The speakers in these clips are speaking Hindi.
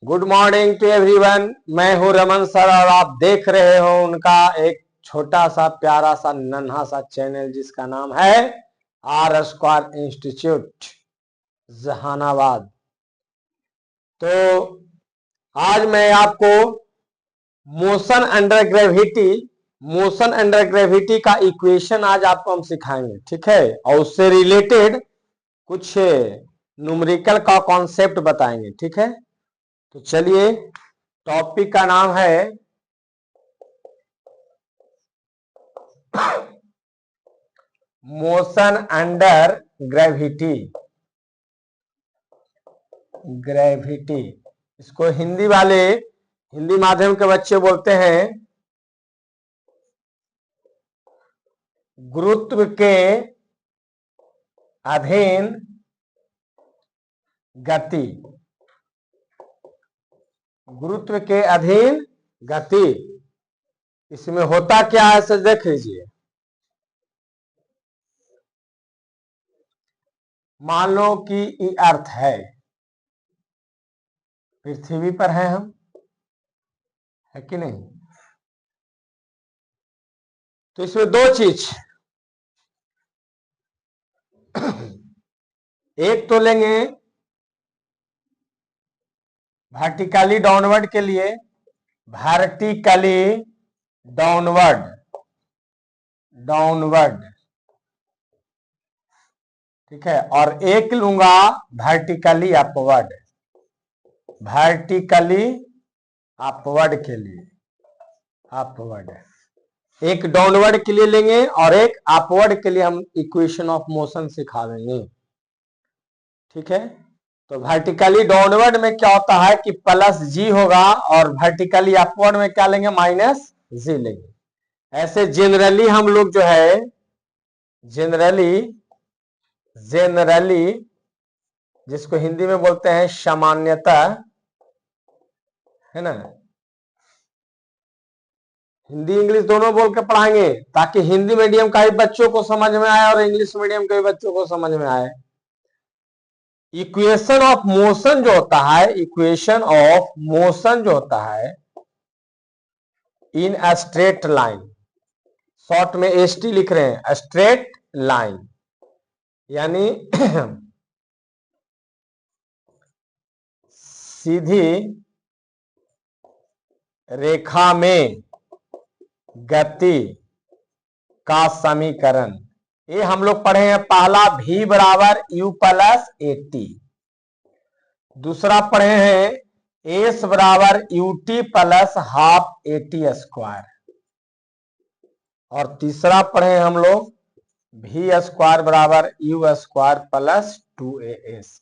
Good morning to everyone. मैं हूं रमन सर और आप देख रहे हो उनका एक छोटा सा प्यारा सा नन्हा सा चैनल जिसका नाम है आर स्क्वायर इंस्टीट्यूट जहानाबाद। तो आज मैं आपको मोशन अंडर ग्रेविटी का इक्वेशन आज आपको हम सिखाएंगे, ठीक है। और उससे रिलेटेड कुछ न्यूमेरिकल का कॉन्सेप्ट बताएंगे, ठीक है। तो चलिए, टॉपिक का नाम है मोशन अंडर ग्रेविटी। इसको हिंदी माध्यम के बच्चे बोलते हैं गुरुत्व के अधीन गति। गुरुत्व के अधीन गति, इसमें होता क्या है सर, देख लीजिए। मान लो कि ये अर्थ है, पृथ्वी पर है हम, है कि नहीं। तो इसमें दो चीज, एक तो लेंगे वर्टिकली डाउनवर्ड के लिए, वर्टिकली डाउनवर्ड, ठीक है। और एक लूंगा वर्टिकली अपवर्ड, के लिए अपवर्ड। एक डाउनवर्ड के लिए लेंगे और एक अपवर्ड के लिए हम इक्वेशन ऑफ मोशन सिखा देंगे, ठीक है। तो वर्टिकली डाउनवर्ड में क्या होता है कि प्लस जी होगा और वर्टिकली अपवर्ड में क्या लेंगे, माइनस जी लेंगे। ऐसे जनरली हम लोग जो है जनरली जिसको हिंदी में बोलते हैं सामान्यतः, है ना। हिंदी इंग्लिश दोनों बोल के पढ़ाएंगे ताकि हिंदी मीडियम का भी बच्चों को समझ में आए और इंग्लिश मीडियम के भी बच्चों को समझ में आए। इक्वेशन ऑफ मोशन जो होता है इन अ स्ट्रेट लाइन, शॉर्ट में एसटी लिख रहे हैं, स्ट्रेट लाइन, यानी सीधी रेखा में गति का समीकरण। ये हम लोग पढ़े हैं, पहला v बराबर u प्लस एटी, दूसरा पढ़े हैं एस बराबर UT plus half eighty square, और तीसरा पढ़े हम लोग v स्क्वायर बराबर u स्क्वायर प्लस 2as।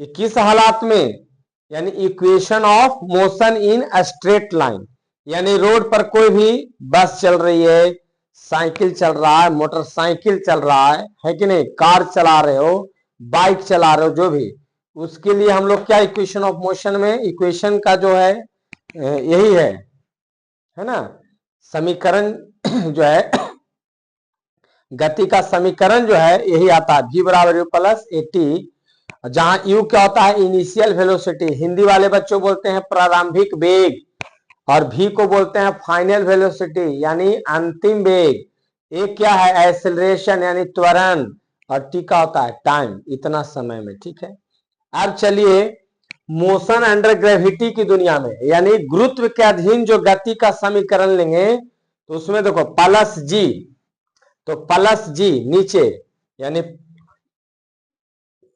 ये किस हालात में, यानी equation of motion in straight line, यानी रोड पर कोई भी बस चल रही है, साइकिल चल रहा है, मोटरसाइकिल चल रहा है कि नहीं, कार चला रहे हो, बाइक चला रहे हो, जो भी, उसके लिए हम लोग क्या इक्वेशन ऑफ मोशन में, इक्वेशन का जो है यही है ना, समीकरण जो है, गति का समीकरण जो है यही आता है, v बराबर यू प्लस एटी, जहां u क्या होता है, इनिशियल वेलोसिटी, हिंदी वाले बच्चों बोलते हैं प्रारंभिक वेग, और v को बोलते हैं फाइनल वेलोसिटी यानी अंतिम वेग। ये क्या है, एक्सेलरेशन यानी त्वरण, और t का होता है टाइम, इतना समय में, ठीक है। अब चलिए मोशन अंडर ग्रेविटी की दुनिया में, यानी गुरुत्व के अधीन जो गति का समीकरण लेंगे, तो उसमें देखो प्लस जी, तो प्लस जी नीचे, यानी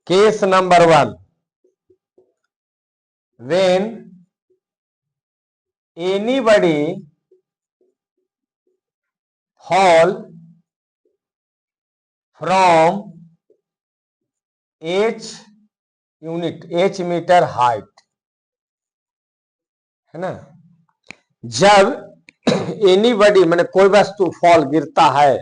case number 1, when anybody fall from h metre height, है ना। जब एनीबडी माने कोई वस्तु फॉल गिरता है,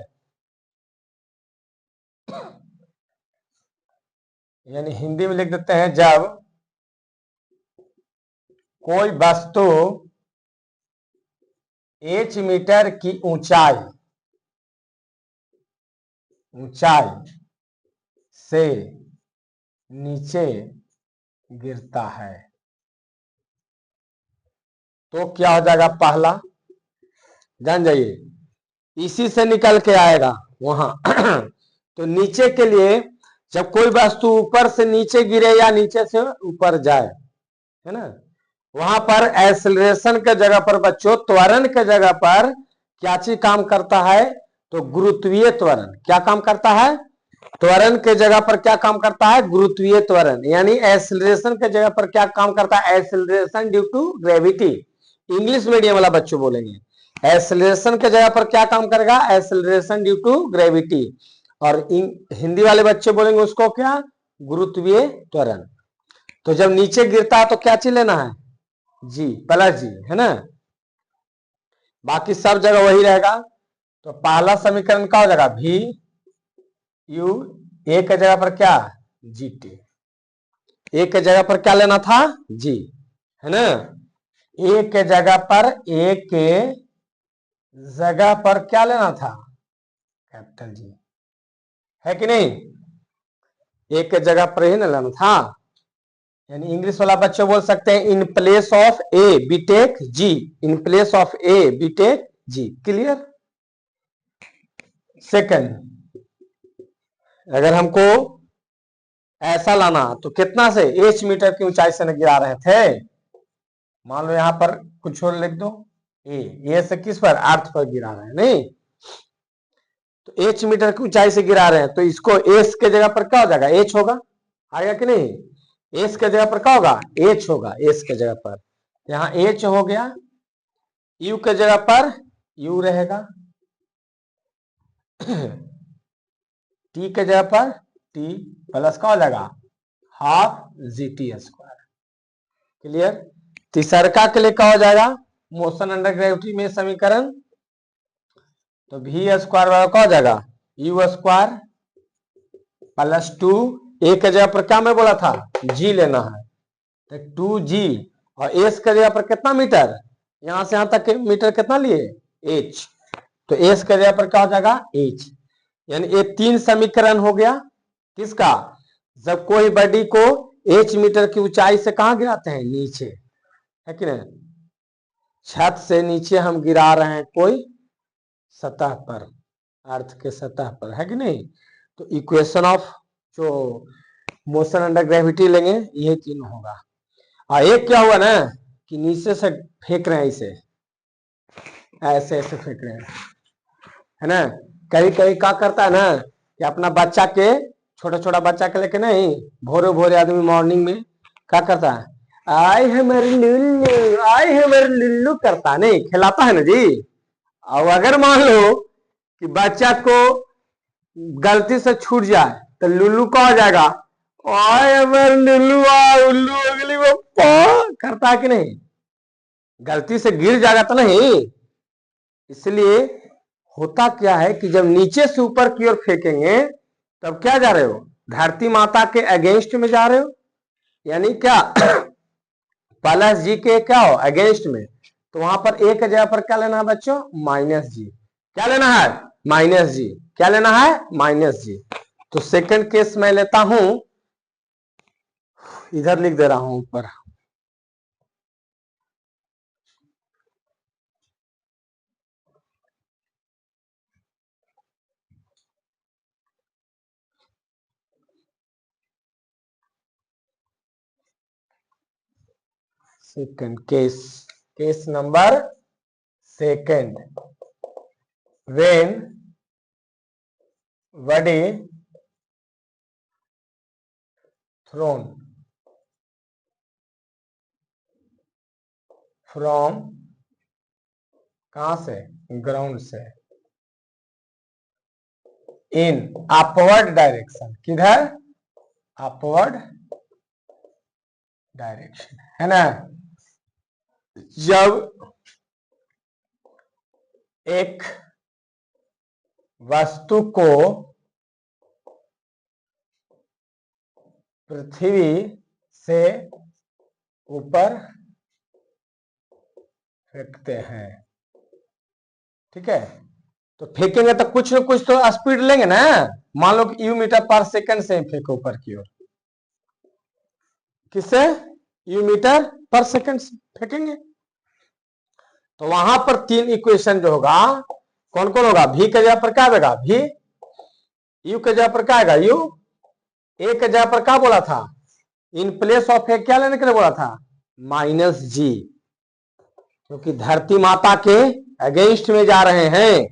यानी हिंदी में लिख देते हैं, जब कोई वस्तु h मीटर की ऊंचाई से नीचे गिरता है, तो क्या हो जाएगा, पहला, जान जाइए, इसी से निकल के आएगा वहां। तो नीचे के लिए जब कोई वस्तु ऊपर से नीचे गिरे या नीचे से ऊपर जाए, है ना, वहां पर एक्सेलरेशन के जगह पर बच्चों, त्वरण के जगह पर क्या चीज काम करता है, तो गुरुत्वीय त्वरण। क्या काम करता है, त्वरण के जगह पर क्या काम करता है, गुरुत्वीय त्वरण। यानी एक्सेलरेशन के जगह पर क्या काम करता है, acceleration due to gravity. English medium वाला बच्चों बोलेंगे एक्सेलरेशन के जगह पर क्या काम करेगा, एक्सेलरेशन ड्यू टू ग्रेविटी। और हिंदी वाले बच्चे बोलेंगे उसको क्या, गुरुत्वीय त्वरण। तो जब नीचे गिरता है तो क्या चीज लेना है, जी प्लस जी, है ना, बाकी सब जगह वही रहेगा। तो पहला समीकरण क्या हो जाएगा, भी यू, ए के जगह पर क्या, जी टी, ए के जगह पर क्या लेना था, जी, है ना, ए के जगह पर, ए के जगह पर क्या लेना था, कैपिटल जी, है कि नहीं, ए के जगह पर ही ना लेना था। यानी इंग्लिश वाला बच्चे बोल सकते हैं in place of a we take g, in place of a we take g. Clear. Second, अगर हमको ऐसा लाना तो कितना से, एच मीटर की ऊंचाई से न गिरा रहे थे, मान लो यहां पर कुछ और लिख दो, ए से किस पर, अर्थ पर गिरा रहे हैं, नहीं तो एच मीटर की ऊंचाई से गिरा रहे हैं, तो इसको एस के जगह पर क्या हो जाएगा, एच होगा, आएगा कि नहीं, एस के जगह पर क्या होगा, एच होगा, एस के जगह पर यहां एच हो गया, यू के जगह पर यू रहेगा, टी के जगह पर टी प्लस का हो जाएगा half G T square. Clear. तीसरका के लिए क्या हो जाएगा, मोशन अंडर ग्रेविटी में समीकरण, तो वी स्क्वायर बराबर क्या हो जाएगा, यू स्क्वायर प्लस 2, ए के जगह पर क्या मैं बोला था, जी लेना है, तो 2g, और एस के जगह पर कितना मीटर, यहां से यहां तक मीटर कितना लिए, h, तो एस के जगह पर क्या हो जाएगा, h। यानी ये 3 समीकरण हो गया किसका, जब कोई बॉडी को h मीटर की ऊंचाई से कहां गिराते हैं, नीचे, है कि नहीं, छत से नीचे हम गिरा रहे हैं कोई सतह पर, अर्थ के सतह पर, है कि नहीं, तो इक्वेशन ऑफ जो मोशन अंडर ग्रेविटी लेंगे, ये तीन होगा। और एक क्या हुआ ना कि नीचे से फेंक रहे हैं इसे, ऐसे ऐसे फेंक रहे हैं, है ना, कहीं कहीं क्या करता है ना कि अपना बच्चा के, छोटा छोटा बच्चा के लेके नहीं, भोरे भोरे आदमी मॉर्निंग में क्या करता है, आई है मेरी लुल्लू, आई है मेरी लुल्लू करता नहीं, खिलाता है ना जी। और अगर मान लो कि बच्चा को गलती से छूट जाए तो लुल्लू का हो जाएगा, आए मेरे लुल्लू आ उल्लू अगली पप्पा करता है कि नहीं, गलती से गिर जाएगा तो नहीं। इसलिए होता क्या है कि जब नीचे से ऊपर की ओर फेंकेंगे तब क्या जा रहे हो, धरती माता के अगेंस्ट में जा रहे हो, यानी क्या प्लस जी के क्या हो, अगेंस्ट में, तो वहां पर ए के जगह पर क्या लेना है बच्चों, माइनस जी, क्या लेना है, माइनस जी, क्या लेना है, माइनस जी। तो सेकंड केस मैं लेता हूं, इधर लिख दे रहा हूं ऊपर, second case, case number second, when body thrown from, कहां से, ग्राउंड से, इन अपवर्ड डायरेक्शन, किधर, अपवर्ड डायरेक्शन, है ना, जब एक वस्तु को पृथ्वी से ऊपर फेंकते हैं, ठीक है, तो फेंकेंगे तो कुछ न कुछ तो स्पीड लेंगे ना, मान लो कि यू मीटर पर सेकंड से फेंको ऊपर की ओर, किससे, यू मीटर पर सेकंड से फेंकेंगे, तो वहां पर 3 इक्वेशन जो होगा कौन कौन होगा, v के जगह पर क्या आएगा v, u के जगह पर क्या आएगा u, a के जगह पर क्या बोला था, इन प्लेस ऑफ ए क्या लेने के लिए बोला था, माइनस जी, क्योंकि धरती माता के अगेंस्ट में जा रहे हैं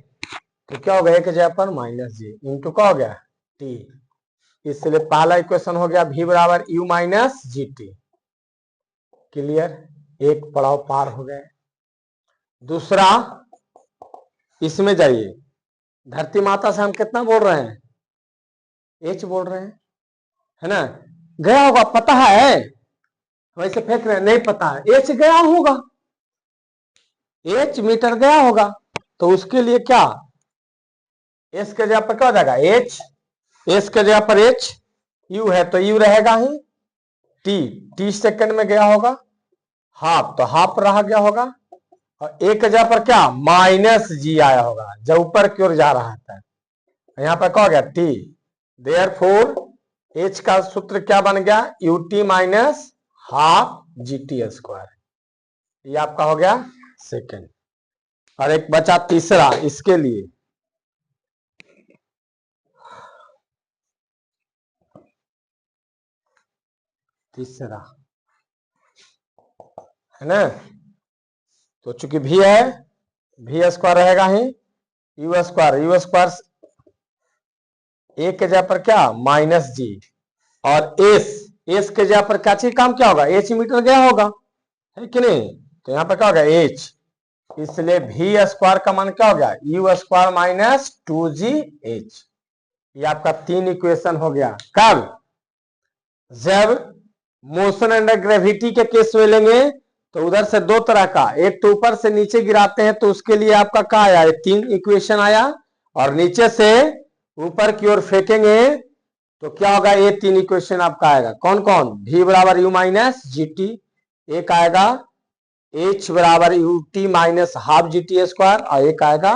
तो क्या होगा, एक जगह पर माइनस जी इंटू क्या हो गया टी, इसलिए पहला इक्वेशन हो गया v बराबर u minus g T. Clear, एक पड़ाव पार हो गए। दूसरा, इसमें जाइए, धरती माता से हम कितना बोल रहे हैं, एच बोल रहे हैं, है ना, गया होगा पता है, वैसे फेंक रहे हैं नहीं पता है, एच गया होगा, एच मीटर गया होगा, तो उसके लिए क्या, एस के जगह पर क्या हो जाएगा एच, एस के जगह पर एच, यू है तो यू रहेगा ही, टी, टी सेकंड में गया होगा, हाफ तो हाफ रह गया होगा, और एक के जगह पर क्या माइनस जी आया होगा जब ऊपर की ओर जा रहा था, यहां पर क्या हो गया टी, देयरफॉर एच का सूत्र क्या बन गया, U T minus half G T square, ये आपका हो गया सेकंड। और एक बचा तीसरा, इसके लिए तीसरा है ना, तो चूंकि भी है भी स्क्वायर रहेगा ही, यू स्क्वायर, यू स्क्वायर एक के जगह पर क्या माइनस जी, और एस, एस के जगह पर क्या चीज काम क्या होगा, एच मीटर गया होगा, है कि नहीं, तो यहां पर क्या होगा एच, इसलिए भी स्क्वायर का मान क्या हो गया, you square minus two ji H. ये आपका 3 इक्वेशन हो गया। कब, जब मोशन अंडर ग्रेविटी के केस में लेंगे तो उधर से 2 तरह का, एक तो ऊपर से नीचे गिराते हैं तो उसके लिए आपका क्या आया, 3 इक्वेशन आया, और नीचे से ऊपर की ओर फेंकेंगे तो क्या होगा, ये 3 इक्वेशन आपका आएगा, कौन कौन, v बराबर यू माइनस जी टी, एक आएगा h बराबर U T minus half G T square, और एक आएगा,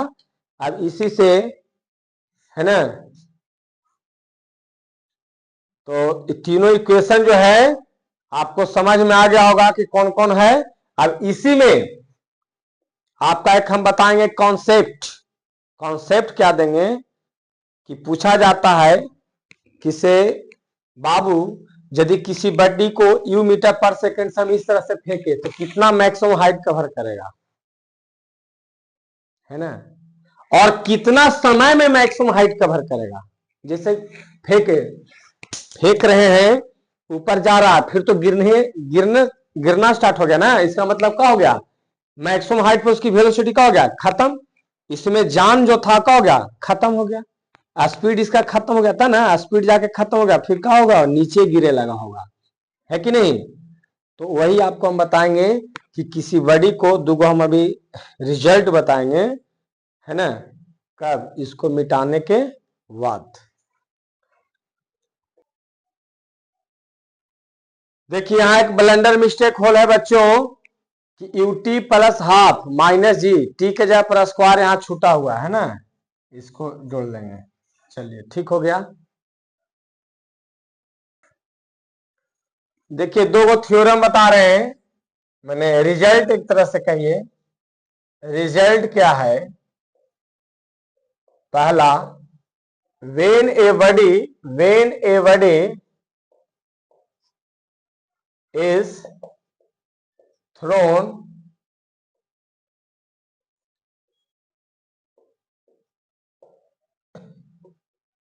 अब इसी से है ना, तो तीनों इक्वेशन जो है आपको समझ में आ गया होगा कि कौन कौन है। अब इसी में आपका एक हम बताएंगे कॉन्सेप्ट, कॉन्सेप्ट क्या देंगे कि पूछा जाता है किसे, बाबू यदि किसी बॉडी को यू मीटर पर सेकंड से हम इस तरह से फेंके तो कितना मैक्सिमम हाइट कवर करेगा, है ना, और कितना समय में मैक्सिमम हाइट कवर करेगा, जैसे फेंके, फेंक रहे हैं ऊपर जा रहा है, फिर तो गिरने गिरना स्टार्ट हो गया ना, इसका मतलब क्या हो गया, मैक्सिमम हाइट पे उसकी वेलोसिटी क्या हो गया खत्म, इसमें जान जो था क्या हो गया खत्म हो गया, स्पीड इसका खत्म हो गया था ना, स्पीड जाके खत्म हो गया, फिर क्या होगा नीचे गिरे लगा होगा, है कि नहीं। तो वही आपको हम बताएंगे कि किसी बॉडी को, दुगो हम अभी रिजल्ट बताएंगे, है ना, कब, इसको मिटाने के बाद। देखिए यहां एक ब्लंडर मिस्टेक होल है बच्चों कि u t plus half minus g, t के जगह पर स्क्वायर यहां छूटा हुआ है ना, इसको जोड़ लेंगे, चलिए ठीक हो गया। देखिए दो गो थ्योरम बता रहे हैं, मैंने रिजल्ट एक तरह से कहिए, रिजल्ट क्या है, पहला, when a body is thrown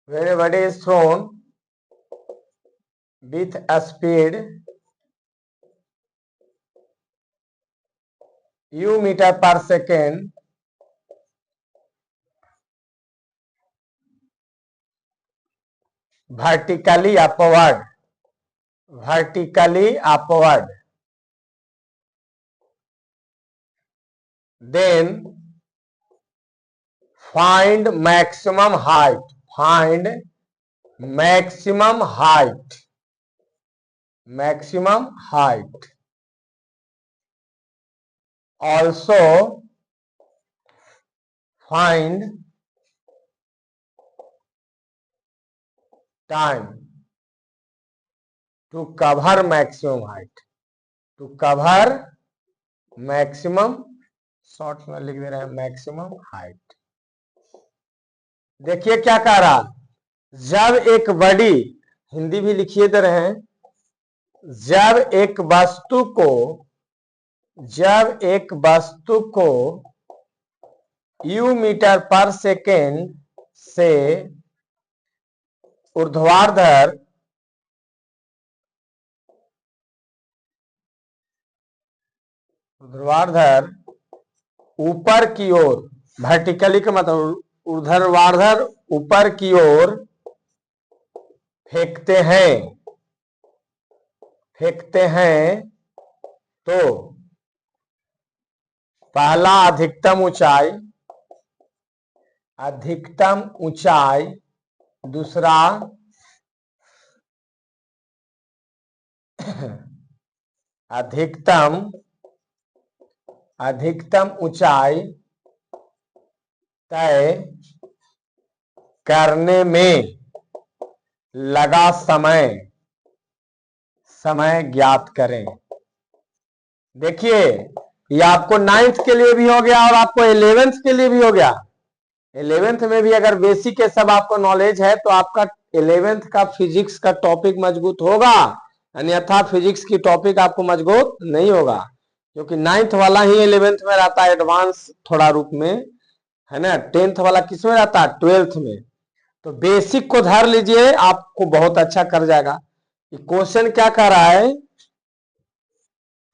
when a body is thrown with a speed u meter per second vertically upward, then find maximum height, maximum height, also find time to cover maximum height, short में लिख दे रहे हैं मैक्सिमम हाइट। देखिए क्या कह रहा, जब एक बड़ी, हिंदी भी लिखिए दे रहे हैं, जब एक वस्तु को यू मीटर पर सेकेंड से ऊर्ध्वाधर ऊपर की ओर, वर्टिकली का मतलब ऊर्ध्वाधर ऊपर की ओर फेंकते हैं तो पहला अधिकतम ऊंचाई, दूसरा अधिकतम ऊंचाई तय करने में लगा समय ज्ञात करें। देखिए ये आपको 9th के लिए भी हो गया और आपको 11th के लिए भी हो गया। 11th में भी अगर बेसिक के सब आपको नॉलेज है तो आपका 11th का फिजिक्स का टॉपिक मजबूत होगा, अन्यथा फिजिक्स की टॉपिक आपको मजबूत नहीं होगा, क्योंकि 9th वाला ही 11th में रहता है एडवांस थोड़ा रूप में, है ना। 10th वाला किस में रहता है, 12th में। तो बेसिक को धर लीजिए, आपको बहुत अच्छा कर जाएगा। क्वेश्चन क्या कर रहा है,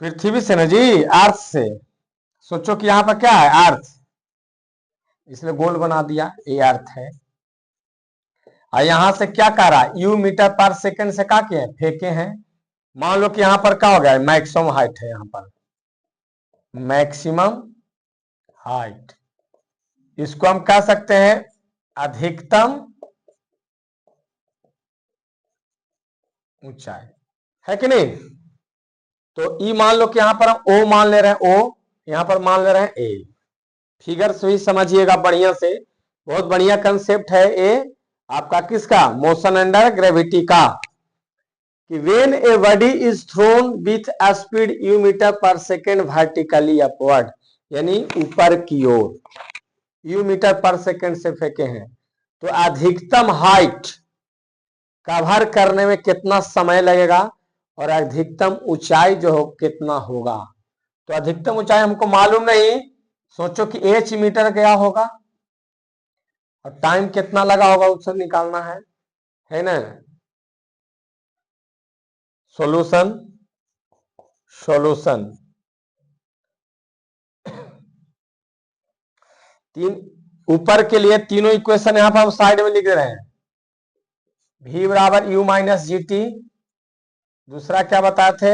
पृथ्वी से ना जी, अर्थ से। सोचो कि यहां पर क्या है, अर्थ, इसलिए गोल बना दिया, ये अर्थ है। और यहां से क्या कह रहा है, यू मीटर पर सेकंड से क्या किए, फेंके हैं। मान लो कि यहां पर क्या हो गया, मैक्सिमम हाइट है, यहां पर मैक्सिमम हाइट, इसको हम कह सकते हैं अधिकतम ऊंचाई, है कि नहीं। तो ई मान लो कि यहां पर हम ओ मान ले रहे हैं, ओ यहां पर मान ले रहे हैं ए। फिगर से ही समझिएगा बढ़िया से, बहुत बढ़िया कंसेप्ट है ए आपका, किसका, मोशन अंडर ग्रेविटी का, कि when a body is thrown with speed u metre per second vertically upward, यानी ऊपर की ओर यू मीटर पर सेकेंड से फेंके हैं, तो अधिकतम हाइट कवर करने में कितना समय लगेगा और अधिकतम ऊंचाई जो हो कितना होगा। तो अधिकतम ऊंचाई हमको मालूम नहीं, सोचो कि h मीटर क्या होगा और टाइम कितना लगा होगा उससे निकालना है ना। सॉल्यूशन तीन ऊपर के लिए तीनों इक्वेशन यहां पर हम साइड में लिख रहे हैं, v बराबर u माइनस जी टी, दूसरा क्या बताए थे,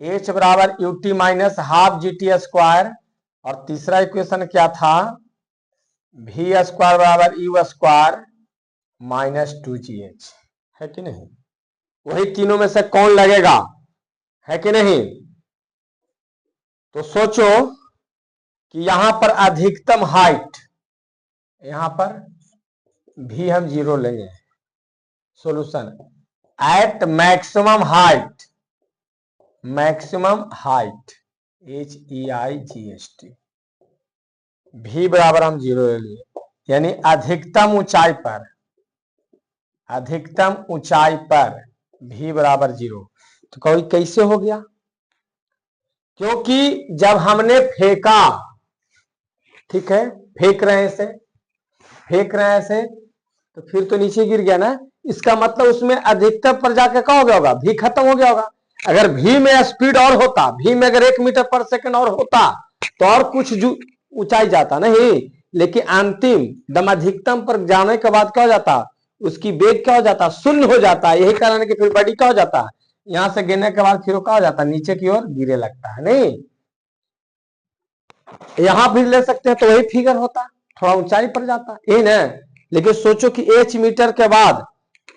h बराबर U T minus half G T square, और तीसरा इक्वेशन क्या था, v स्क्वायर बराबर यू स्क्वायर माइनस 2gh, है कि नहीं। वही तीनों में से कौन लगेगा, है कि नहीं। तो सोचो कि यहां पर अधिकतम हाइट, यहां पर भी हम 0 लेंगे, solution at maximum height HEIGHT, भी बराबर हम 0 ले लिए, यानी अधिकतम ऊंचाई पर भी बराबर 0। तो कोई कैसे हो गया, क्योंकि जब हमने फेंका, ठीक है, फेंक रहे हैं ऐसे, तो फिर तो नीचे गिर गया ना, इसका मतलब उसमें अधिकतम पर जाकर क्या हो गया होगा, भी खत्म हो गया होगा। अगर भी में स्पीड और होता, भी में अगर 1 मीटर पर सेकंड और होता तो और कुछ ऊंचाई जाता नहीं, लेकिन अंतिम दम अधिकतम पर जाने के बाद क्या हो जाता, उसकी वेग क्या हो जाता, शून्य हो जाता है। यही कारण है कि फिर बॉडी क्या हो जाता है, यहां से गिरने के बाद फिर क्या हो जाता है, नीचे की ओर गिरे लगता है। नहीं, यहां भी ले सकते हैं तो वही फिगर होता, थोड़ा ऊंचाई पर जाता, यही ना। लेकिन सोचो कि h मीटर के बाद,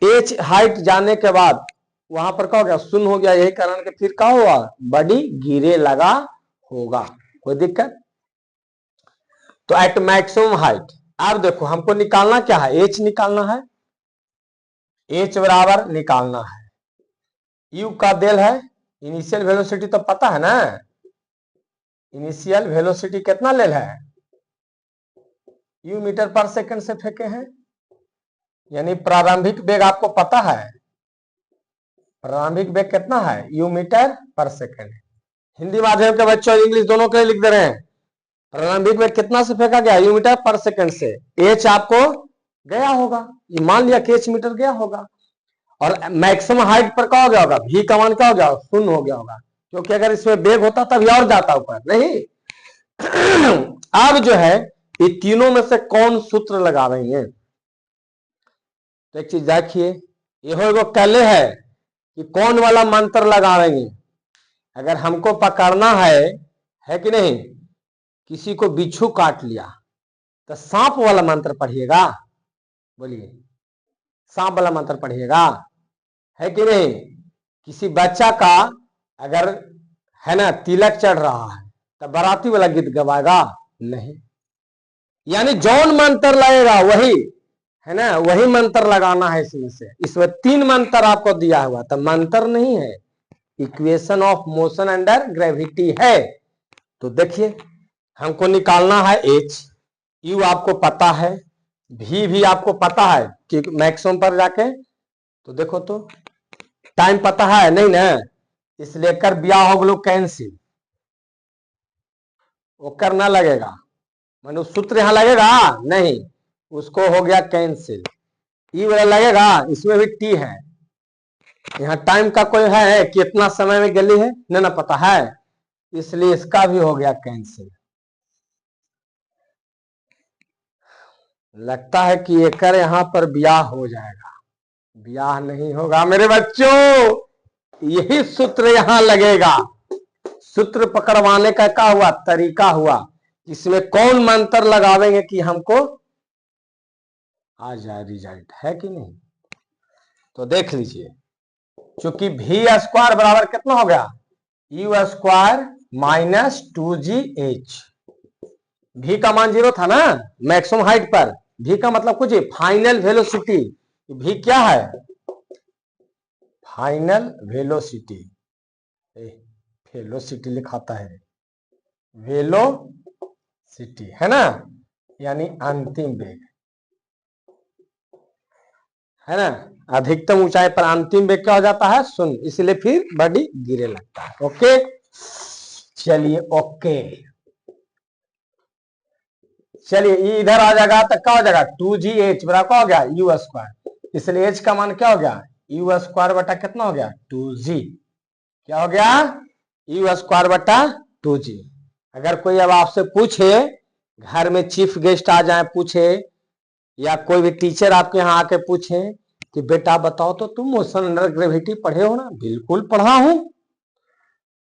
h हाइट जाने के बाद वहां पर क्या हो गया, शून्य हो गया। यही कारण कि फिर क्या हुआ, बॉडी गिरे लगा होगा, कोई दिक्कत। तो एट मैक्सिमम हाइट, अब देखो हमको निकालना क्या है, h निकालना है, h बराबर निकालना है, u का देल है, इनिशियल वेलोसिटी तो पता है ना, इनिशियल वेलोसिटी कितना ले है, यू मीटर पर सेकंड से फेंके हैं, यानी प्रारंभिक वेग आपको पता है, प्रारंभिक वेग कितना है, यू मीटर पर सेकंड। हिंदी माध्यम के बच्चों इंग्लिश दोनों के लिए लिख दे रहे हैं, प्रारंभिक वेग कितना से फेंका गया, यू मीटर पर सेकंड से। एच आपको गया होगा, ये मान लिया कि एच मीटर गया होगा, और मैक्सिमम हाइट पर क्या हो गया होगा, भी का मान क्या हो गया, शून्य हो गया होगा, क्योंकि अगर इसमें वेग होता तभी और जाता ऊपर, नहीं। अब जो है ये तीनों में से कौन सूत्र लगा रही है, तो एक चीज देखिए, ये कले है कि कौन वाला मंत्र लगा रही है। अगर हमको पकड़ना है कि नहीं, किसी को बिच्छू काट लिया तो सांप वाला मंत्र पढ़िएगा, बोलिए सांप वाला मंत्र पढ़िएगा, है कि नहीं। किसी बच्चा का अगर है ना तिलक चढ़ रहा है तो बाराती वाला गीत गवाएगा, नहीं। यानी जौन मंत्र लगेगा वही है ना, वही मंत्र लगाना है इसमें से। इसमें 3 मंत्र आपको दिया हुआ, तो मंत्र नहीं है, equation of motion under gravity है। तो देखिए हमको निकालना है एच, यू आपको पता है, भी आपको पता है कि मैक्सिमम पर जाके, तो देखो तो टाइम पता है नहीं ना, इसलिए कर ब्याह हो गलो कैंसिल, वो करना लगेगा, मानो सूत्र यहां लगेगा नहीं, उसको हो गया कैंसिल। ई वाला लगेगा, इसमें भी टी है, यहाँ टाइम का कोई है कितना समय में गली है ना पता है, इसलिए इसका भी हो गया कैंसिल। लगता है कि एकर यहाँ पर ब्याह हो जाएगा, ब्याह नहीं होगा मेरे बच्चों, यही सूत्र यहां लगेगा। सूत्र पकड़वाने का क्या हुआ, तरीका हुआ, इसमें कौन मंत्र लगावेंगे कि हमको आ जाए रिजल्ट, है कि नहीं। तो देख लीजिए, चूंकि भी स्क्वायर बराबर कितना हो गया, यू स्क्वायर माइनस 2gh, भी का मान 0 था ना मैक्सिमम हाइट पर, भी का मतलब कुछ फाइनल वेलोसिटी, भी क्या है, फाइनल वेलोसिटी, वेलोसिटी लिखाता है, वेलोसिटी है ना, यानी अंतिम वेग है ना, अधिकतम ऊंचाई पर अंतिम वेग क्या हो जाता है, शून्य, इसलिए फिर बॉडी गिरे लगता है। ओके चलिए, ओके चलिए, इधर आ जाएगा तो क्या हो जाएगा, 2gh बराबर क्या हो गया, यू स्क्वायर, इसलिए h का मान क्या हो गया, यू स्क्वायर बटा कितना हो गया, 2g, क्या हो गया, यू स्क्वायर बटा 2g। अगर कोई अब आपसे पूछे, घर में चीफ गेस्ट आ जाए पूछे, या कोई भी टीचर आपके यहाँ आके पूछे कि बेटा बताओ तो तुम मोशन अंडर ग्रेविटी पढ़े हो ना, बिल्कुल पढ़ा हूं।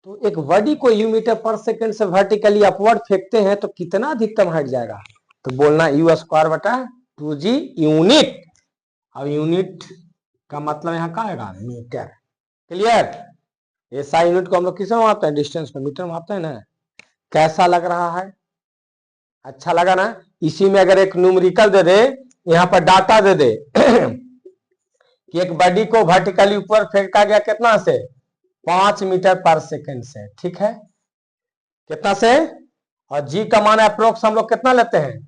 तो एक बॉडी को यू मीटर पर सेकंड से वर्टिकली अपवर्ड फेंकते हैं तो कितना अधिकतम हट जाएगा, तो बोलना यू स्क्वायर बटा 2g यूनिट। अब यूनिट का मतलब यहाँ क्या आएगा, मीटर, क्लियर। ऐसा यूनिट को हम लोग किसमें मापते हैं, डिस्टेंस को मीटर मापते हैं ना। कैसा लग रहा है, अच्छा लगा ना। इसी में अगर एक न्यूमेरिकल दे दे, यहाँ पर डाटा दे दे कि एक बॉडी को वर्टिकली ऊपर फेंका गया कितना से, 5 मीटर पर सेकंड से, ठीक है, कितना से, और जी का मान अप्रोक्स हम लोग कितना लेते हैं,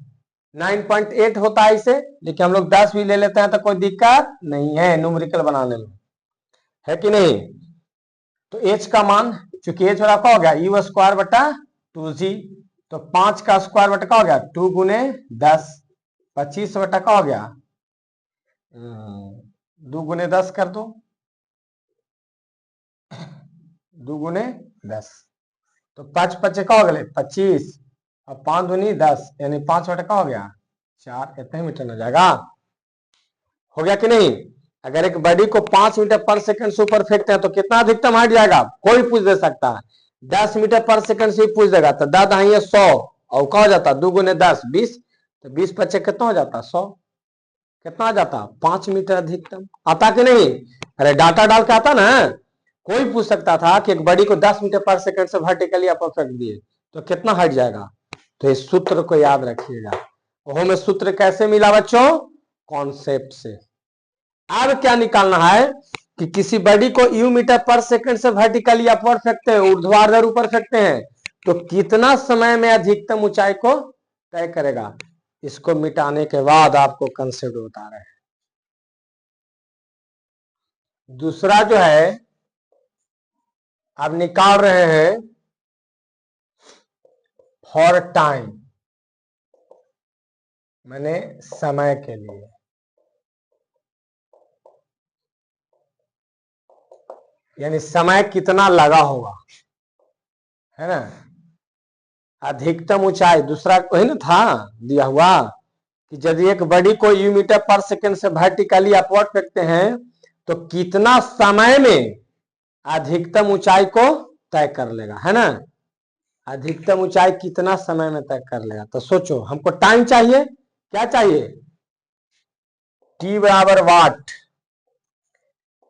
9.8 होता है इसे, लेकिन हम लोग 10 भी ले लेते हैं तो कोई दिक्कत नहीं है न्यूमेरिकल बनाने में, है कि नहीं। तो एच का मान, चूंकि एच बराबर क्या हो गया, यू स्क्वायर बटा 2g, तो 5 का स्क्वायर बटा क्या हो गया, 2 गुने 10, 25 बटा क्या हो गया, 2 गुने 10 कर दो, 2 गुने 10, तो 5 पच्चे का हो गए 25, और 5 दूनी 10, यानी 5 बटा का हो गया 4, इतने मीटर हो जाएगा, हो गया कि नहीं। अगर एक बॉडी को 5 मीटर पर सेकंड से ऊपर फेंकते हैं तो कितना अधिकतम हाइट जाएगा, कोई पूछ दे सकता है, 10 मीटर पर सेकंड से पूछ देगा तो 10 दहाई 100, और क्या हो जाता, 2 गुने 10 20, तो 20 पच्चे कितना हो जाता, 100, कितना आ जाता, 5 मीटर अधिकतम। आता कि नहीं, अरे डाटा डाल के आता ना, कोई पूछ सकता था कि एक बॉडी को 10 मीटर पर सेकंड से वर्टिकली आप फेंक दिए तो कितना हट जाएगा। तो इस सूत्र को याद रखिएगा। वो में सूत्र कैसे मिला बच्चों, कॉन्सेप्ट से। अब क्या निकालना है कि किसी बॉडी को यू मीटर पर सेकंड से वर्टिकली अपवर्ड फेंकते हैं, ऊर्ध्वाधर ऊपर फेंकते हैं, तो कितना समय में अधिकतम ऊंचाई को तय करेगा, इसको मिटाने के बाद आपको कंसेप्ट बता रहे हैं। दूसरा जो है आप निकाल रहे हैं फॉर टाइम, मैंने समय के लिए, यानी समय कितना लगा होगा, है ना। अधिकतम ऊंचाई दूसरा वही ना था दिया हुआ कि यदि एक बॉडी को यू मीटर पर सेकंड से वर्टिकली अपवर्ड फेंकते हैं तो कितना समय में अधिकतम ऊंचाई को तय कर लेगा, है ना। अधिकतम ऊंचाई कितना समय में तय कर लेगा, तो सोचो हमको टाइम चाहिए, क्या चाहिए, टी बराबर वाट,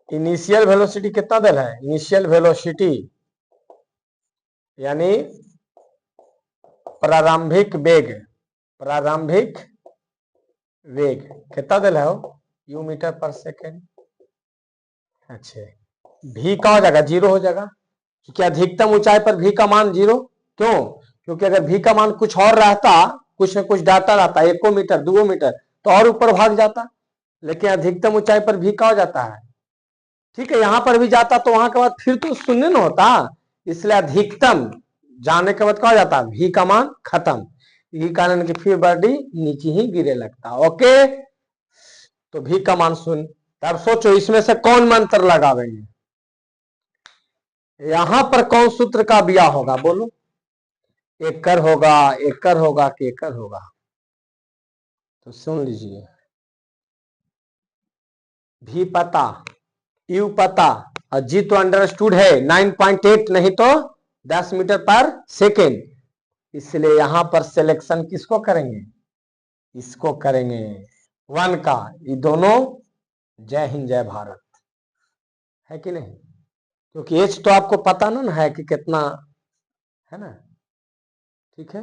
इनिशियल वेलोसिटी कितना दल है, इनिशियल वेलोसिटी यानी प्रारंभिक वेग, प्रारंभिक वेग कितना दल है वो, यू मीटर पर सेकेंड। अच्छा भी का हो जाएगा, जीरो हो जाएगा, क्योंकि अधिकतम ऊंचाई पर भी का मान जीरो, क्यों, क्योंकि अगर भी का मान कुछ और रहता, कुछ न कुछ डाटा रहता, 1 मीटर 2 मीटर तो और ऊपर भाग जाता, लेकिन अधिकतम ऊंचाई पर भी का हो जाता है, ठीक है, यहां पर भी जाता तो वहां के बाद फिर तो शून्य न होता, इसलिए अधिकतम जाने के बाद क्या हो जाता, भी का मान खत्म, यही कारण कि फिर बॉडी नीचे ही गिरे लगता। ओके, तो भी का मान शून्य। तब सोचो इसमें से कौन मंत्र लगावेंगे, यहां पर कौन सूत्र का ब्याह होगा, बोलो, एकड़ होगा, एकड़ होगा कि एकड़ होगा, तो सुन लीजिए, भी पता, यू पता, और जी तो अंडरस्टूड है 9.8 नहीं तो 10 मीटर पर सेकेंड, इसलिए यहां पर सिलेक्शन किसको करेंगे, इसको करेंगे 1 का, ये दोनों जय हिंद जय भारत, है कि नहीं, क्योंकि एच तो आपको पता ना है कि कितना है ना, ठीक है।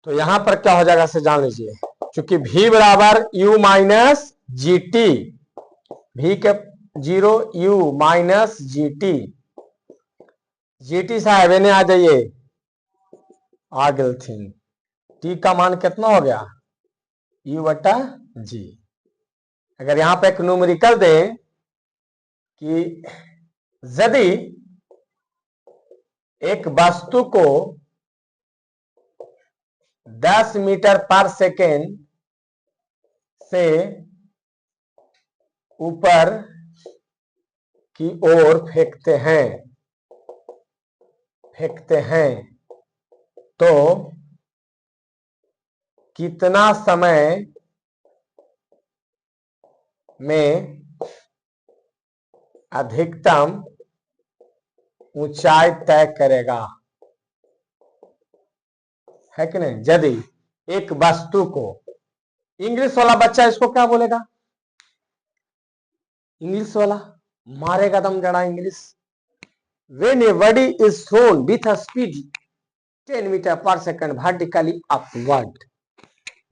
तो यहां पर क्या हो जाएगा से जान लीजिए, क्योंकि v बराबर u माइनस जी टी, भी के 0 u minus g T, G T साहब इन्हें आ जाइए, आ गए थे, टी का मान कितना हो गया, u बटा जी। अगर यहां पे एक न्यूमेरिकल दें कि यदि एक वस्तु को 10 मीटर पर सेकेंड से ऊपर की ओर फेंकते हैं तो कितना समय में अधिकतम ऊंचाई तय करेगा, है कि नहीं। यदि एक वस्तु को, इंग्लिश वाला बच्चा इसको क्या बोलेगा, इंग्लिश वाला मारेगा दम जड़ा English, when a body is thrown with a speed 10 meter per second vertically upward,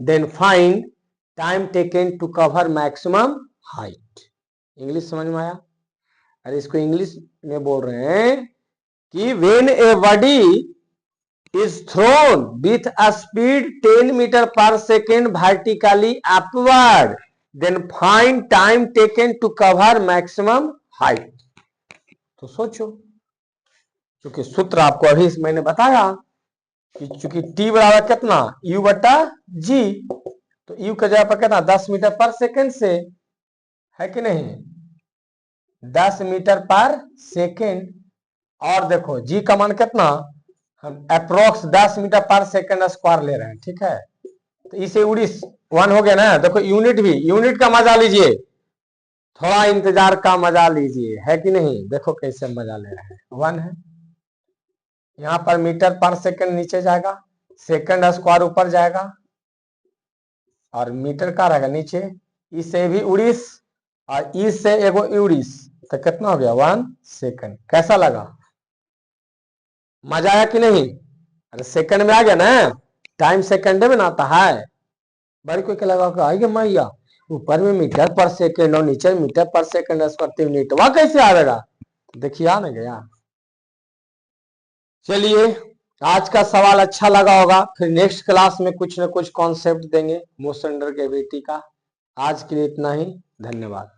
then find time taken to cover maximum height। English समझ में आया, अरे इसको इंग्लिश में बोल रहे हैं कि when a body is thrown with a speed 10 meter per second vertically upward, then find time taken to cover maximum height। तो सोचो, क्योंकि सूत्र आपको अभी मैंने बताया कि चूंकि टी बराबर कितना, यू बटा जी, तो यू का जगह पर कितना 10 मीटर पर सेकेंड से, है कि नहीं, 10 मीटर पर सेकेंड, और देखो जी का मान कितना, हम approx 10 metre per second square ले रहे हैं, ठीक है, तो इसे उड़ीस 1 हो गया ना। देखो यूनिट भी, यूनिट का मजा लीजिए, थोड़ा इंतजार का मजा लीजिए, है कि नहीं, देखो कैसे मजा ले रहे हैं, 1 है, यहां पर मीटर पर सेकेंड नीचे जाएगा, सेकेंड स्क्वायर ऊपर जाएगा, और मीटर का रहेगा नीचे, इससे भी उड़ीस और इस से एगो उड़ीस, तो कितना हो गया 1 सेकेंड। कैसा लगा, मजा आया कि नहीं, अरे सेकंड में आ गया ना, टाइम सेकंड में ना आता है, बड़ी कोई क्या लगा आइए मैया, ऊपर में मीटर पर सेकंड और नीचे मीटर पर सेकंड प्रति मिनट, वहां कैसे आएगा, देखिए आ ना गया। चलिए, आज का सवाल अच्छा लगा होगा, फिर नेक्स्ट क्लास में कुछ न कुछ कॉन्सेप्ट देंगे मोशन अंडर ग्रेविटी का। आज के लिए इतना ही, धन्यवाद।